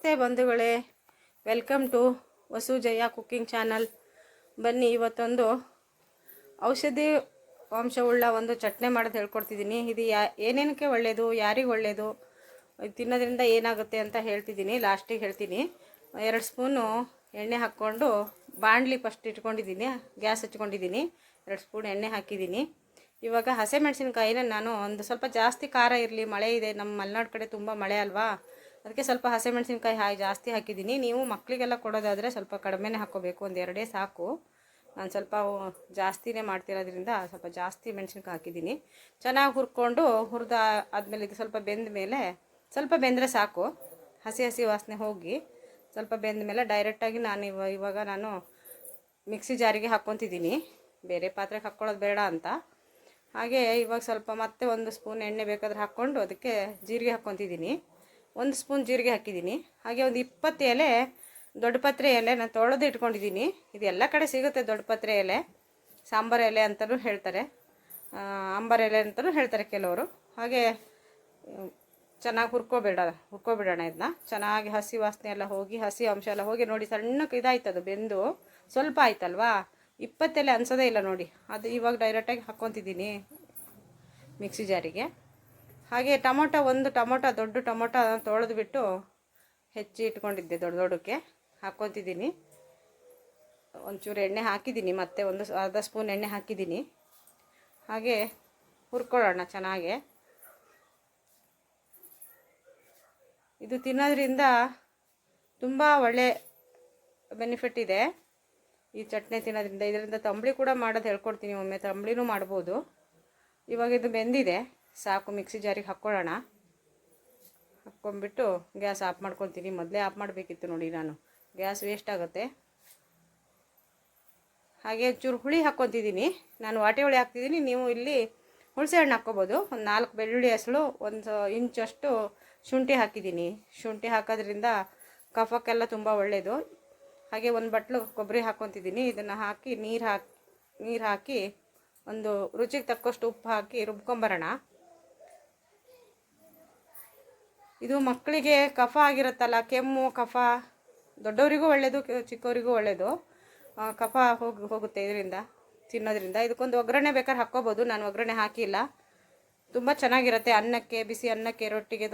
ನಮಸ್ತೆ ಬಂಧುಗಳೇ, welcome to ವಸುಜಯ cooking channel. ಬನ್ನಿ, ಇವತ್ತೊಂದು ಔಷಧಿ ಅಂಶವುಳ್ಳ ಒಂದು ಚಟ್ನಿ ಮಾಡೋದು ಹೇಳ್ಕೊಡ್ತಿದ್ದೀನಿ. ಇದು ಏನೇನಕ್ಕೆ ಒಳ್ಳೆಯದು, ಯಾರಿಗೆ ಒಳ್ಳೆಯದು, ತಿನ್ನೋದ್ರಿಂದ ಏನಾಗುತ್ತೆ ಅಂತ ಹೇಳ್ತಿದ್ದೀನಿ. ಲಾಸ್ಟಿಗೆ ಹೇಳ್ತೀನಿ. 2 ಸ್ಪೂನು ಎಣ್ಣೆ ಹಾಕ್ಕೊಂಡು ಬಾಣಲಿ ಫಸ್ಟ್ ಇಟ್ಕೊಂಡಿದ್ದೀನಿ, ಗ್ಯಾಸ್ ಹಚ್ಕೊಂಡಿದ್ದೀನಿ. 2 ಸ್ಪೂನ್ ಎಣ್ಣೆ ಹಾಕಿದ್ದೀನಿ. ಇವಾಗ ಹಸಿಮೆಣಸಿನ್ಕಾಯಿನ ನಾನು ಒಂದು ಸ್ವಲ್ಪ ಜಾಸ್ತಿ ಖಾರ ಇರಲಿ, ಮಳೆ ಇದೆ, ನಮ್ಮ ಮಲೆನಾಡು ಕಡೆ ತುಂಬ ಮಳೆ ಅಲ್ವಾ, ಅದಕ್ಕೆ ಸ್ವಲ್ಪ ಹಸಿಮೆಣಸಿನ್ಕಾಯಿ ಜಾಸ್ತಿ ಹಾಕಿದ್ದೀನಿ. ನೀವು ಮಕ್ಕಳಿಗೆಲ್ಲ ಕೊಡೋದಾದರೆ ಸ್ವಲ್ಪ ಕಡಿಮೆನೇ ಹಾಕ್ಕೋಬೇಕು, 1-2 ಸಾಕು. ನಾನು ಸ್ವಲ್ಪ ಜಾಸ್ತಿನೇ ಮಾಡ್ತಿರೋದ್ರಿಂದ ಸ್ವಲ್ಪ ಜಾಸ್ತಿ ಮೆಣಸಿನ್ಕಾಯಿ ಹಾಕಿದ್ದೀನಿ. ಚೆನ್ನಾಗಿ ಹುರ್ಕೊಂಡು ಆದಮೇಲೆ ಇದು ಸ್ವಲ್ಪ ಬೆಂದ ಮೇಲೆ, ಸ್ವಲ್ಪ ಬೆಂದರೆ ಸಾಕು, ಹಸಿ ವಾಸನೆ ಹೋಗಿ ಸ್ವಲ್ಪ ಬೆಂದ ಮೇಲೆ ಡೈರೆಕ್ಟಾಗಿ ಇವಾಗ ನಾನು ಮಿಕ್ಸಿ ಜಾರಿಗೆ ಹಾಕ್ಕೊತಿದ್ದೀನಿ, ಬೇರೆ ಪಾತ್ರೆಗೆ ಹಾಕ್ಕೊಳ್ಳೋದು ಬೇಡ ಅಂತ. ಹಾಗೆ ಇವಾಗ ಸ್ವಲ್ಪ ಮತ್ತೆ 1 ಸ್ಪೂನ್ ಎಣ್ಣೆ ಬೇಕಾದ್ರೆ ಹಾಕ್ಕೊಂಡು ಅದಕ್ಕೆ ಜೀರಿಗೆ ಹಾಕ್ಕೊತಿದ್ದೀನಿ. 1 ಸ್ಪೂನ್ ಜೀರಿಗೆ ಹಾಕಿದ್ದೀನಿ. ಹಾಗೆ ಒಂದು 20 ಎಲೆ ದೊಡ್ಡ ಪತ್ರೆ ಎಲೆ ನಾನು ತೊಳೆದು ಇಟ್ಕೊಂಡಿದ್ದೀನಿ. ಇದು ಎಲ್ಲ ಕಡೆ ಸಿಗುತ್ತೆ, ದೊಡ್ಡ ಪತ್ರೆ ಎಲೆ, ಸಾಂಬಾರು ಎಲೆ ಅಂತಲೂ ಹೇಳ್ತಾರೆ, ಅಂಬಾರು ಎಲೆ ಅಂತಲೂ ಹೇಳ್ತಾರೆ ಕೆಲವರು. ಹಾಗೆ ಚೆನ್ನಾಗಿ ಹುರ್ಕೊಬಿಡೋಣ ಇದನ್ನ. ಚೆನ್ನಾಗಿ ಹಸಿ ವಾಸನೆ ಎಲ್ಲ ಹೋಗಿ, ಹಸಿ ಅಂಶ ಎಲ್ಲ ಹೋಗಿ, ನೋಡಿ ಸಣ್ಣಕ್ಕೆ ಇದಾಯ್ತದು, ಬೆಂದು ಸ್ವಲ್ಪ ಆಯ್ತಲ್ವಾ. 20 ಎಲೆ ಅನ್ಸೋದೇ ಇಲ್ಲ ನೋಡಿ. ಅದು ಇವಾಗ ಡೈರೆಕ್ಟಾಗಿ ಹಾಕ್ಕೊತಿದ್ದೀನಿ ಮಿಕ್ಸಿ ಜಾರಿಗೆ. ಹಾಗೆ ಒಂದು ಟೊಮೊಟೊ ದೊಡ್ಡ ಟೊಮೊಟೊ ತೊಳೆದು ಬಿಟ್ಟು ಹೆಚ್ಚಿ ಇಟ್ಕೊಂಡಿದ್ದೆ, ದೊಡ್ಡಕ್ಕೆ ಹಾಕ್ಕೊತಿದ್ದೀನಿ. ಒಂಚೂರು ಎಣ್ಣೆ ಹಾಕಿದ್ದೀನಿ, ಮತ್ತೆ ಅರ್ಧ ಸ್ಪೂನ್ ಎಣ್ಣೆ ಹಾಕಿದ್ದೀನಿ. ಹಾಗೆ ಹುರ್ಕೊಳ್ಳೋಣ ಚೆನ್ನಾಗೆ. ಇದು ತಿನ್ನೋದ್ರಿಂದ ತುಂಬ ಒಳ್ಳೆ ಬೆನಿಫಿಟ್ ಇದೆ ಈ ಚಟ್ನಿ ತಿನ್ನೋದ್ರಿಂದ. ಇದರಿಂದ ತಂಬಳಿ ಕೂಡ ಮಾಡೋದು ಹೇಳ್ಕೊಡ್ತೀನಿ, ಒಮ್ಮೆ ತಂಬಳಿನೂ ಮಾಡ್ಬೋದು. ಇವಾಗ ಇದು ಬೆಂದಿದೆ, ಸಾಕು. ಮಿಕ್ಸಿ ಜಾರಿಗೆ ಹಾಕ್ಕೊಳ್ಳೋಣ. ಹಾಕ್ಕೊಂಡ್ಬಿಟ್ಟು ಗ್ಯಾಸ್ ಆಫ್ ಮಾಡ್ಕೊತೀನಿ. ಮೊದಲೇ ಆಫ್ ಮಾಡಬೇಕಿತ್ತು ನೋಡಿ, ನಾನು ಗ್ಯಾಸ್ ವೇಸ್ಟ್ ಆಗುತ್ತೆ. ಹಾಗೆ ಚೂರು ಹುಳಿ ಹಾಕ್ಕೊತಿದ್ದೀನಿ ನಾನು, ವಾಟೆ ಹುಳಿ ಹಾಕ್ತಿದ್ದೀನಿ. ನೀವು ಇಲ್ಲಿ ಹುಣಸೆ ಹಣ್ಣು ಹಾಕ್ಕೋಬೋದು. ಒಂದು 4 ಬೆಳ್ಳುಳ್ಳಿ ಹೆಸಳು, 1 ಇಂಚಷ್ಟು ಶುಂಠಿ ಹಾಕಿದ್ದೀನಿ. ಶುಂಠಿ ಹಾಕೋದ್ರಿಂದ ಕಫಕ್ಕೆಲ್ಲ ತುಂಬ ಒಳ್ಳೆಯದು. ಹಾಗೆ 1 ಬಟ್ಲು ಕೊಬ್ಬರಿ ಹಾಕ್ಕೊತಿದ್ದೀನಿ. ಇದನ್ನು ಹಾಕಿ ನೀರು ಹಾಕಿ ಒಂದು ರುಚಿಗೆ ತಕ್ಕಷ್ಟು ಉಪ್ಪು ಹಾಕಿ ರುಬ್ಕೊಂಬರೋಣ. ಇದು ಮಕ್ಕಳಿಗೆ ಕಫ ಆಗಿರುತ್ತಲ್ಲ, ಕೆಮ್ಮು ಕಫ, ದೊಡ್ಡವರಿಗೂ ಒಳ್ಳೆಯದು, ಚಿಕ್ಕವರಿಗೂ ಒಳ್ಳೆಯದು. ಕಫ ಹೋಗುತ್ತೆ ಇದರಿಂದ, ತಿನ್ನೋದ್ರಿಂದ. ಇದಕ್ಕೊಂದು ಒಗ್ಗರಣೆ ಬೇಕಾದ್ರೆ ಹಾಕ್ಕೋಬೋದು, ನಾನು ಒಗ್ಗರಣೆ ಹಾಕಿಲ್ಲ. ತುಂಬ ಚೆನ್ನಾಗಿರುತ್ತೆ ಅನ್ನಕ್ಕೆ, ಬಿಸಿ ಅನ್ನಕ್ಕೆ, ರೊಟ್ಟಿಗೆ,